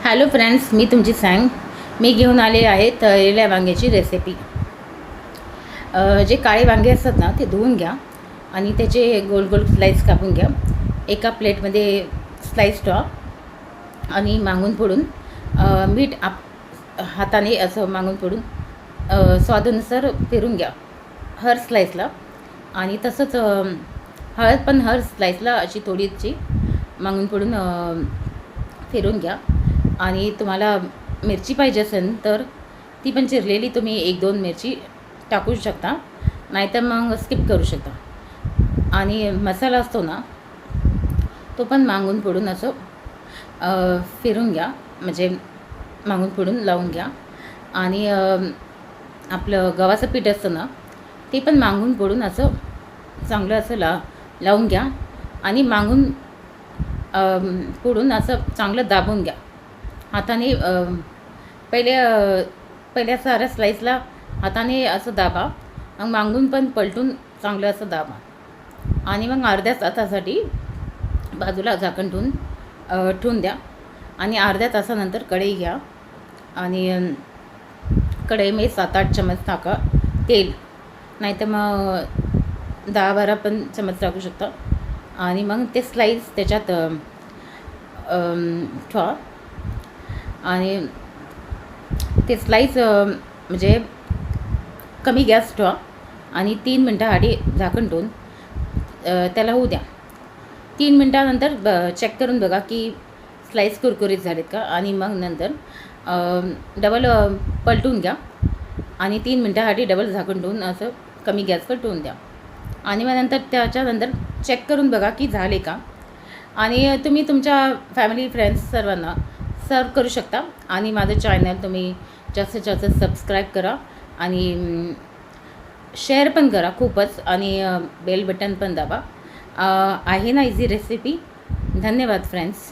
Hello friends, मी तुमची sang. मी घेऊन आले आहे तळलेल्या वांग्याची रेसिपी. जे काळे वांगे असतात ना, ते धुवून घ्या आणि त्याचे गोल गोल स्लाईस कापून घ्या. एका प्लेटमध्ये स्लाईस ठेवा आणि मागून फोडून मीठ हाताने असं मागून फोडून स्वादानुसार फिरून घ्या हर स्लाईसला. आणि तसंच हळद पण हर स्लाईसला अशी थोडीशी मागून फोडून फिरून घ्या. आणि तुम्हाला मिरची पाहिजे असेल तर ती पण चिरलेली तुम्ही 1-2 मिरची टाकू शकता, नाहीतर मग स्किप करू शकता. आणि मसाला असतो ना, तो पण मागून फोडून असं फिरून घ्या, म्हणजे मागून फोडून लावून घ्या. आणि आपलं गव्हाचं पीठ असतं ना, ते पण मागून फोडून असं चांगलं असं लावून घ्या. आणि मागून फोडून असं चांगलं दाबून घ्या हाताने. पहिल्या साऱ्या स्लाईसला हाताने असं दाबा, मग मागून पण पलटून चांगलं असं दाबा. आणि मग अर्ध्या तासासाठी बाजूला झाकण ठेवून द्या. आणि अर्ध्या तासानंतर कढई घ्या आणि कढईमध्ये 7-8 चमच टाका तेल, नाहीतर मग 10-12 पण चमच टाकू शकता. आणि मग ते स्लाईस त्याच्यात ठेवा. आणि ते स्लाईस म्हणजे कमी गॅस ठेवा आणि 3 मिनटाआधी झाकण ठेवून त्याला होऊ द्या. 3 मिनटानंतर चेक करून बघा की स्लाईस कुरकुरीत झालेत का. आणि मग नंतर डबल पलटून घ्या आणि 3 मिनटाआधी डबल झाकण ठेवून असं कमी गॅसवर ठेवून द्या. आणि मग त्याच्यानंतर चेक करून बघा की झाले का. आणि तुम्ही तुमच्या फॅमिली फ्रेंड्स सर्वांना सर्व करू शकता. आणि माझं चॅनल तुम्ही जास्तीत जास्त सबस्क्राईब करा आणि शेअर पण करा खूपच. आणि बेल बटन पण दाबा. आहे ना इझी रेसिपी. धन्यवाद फ्रेंड्स.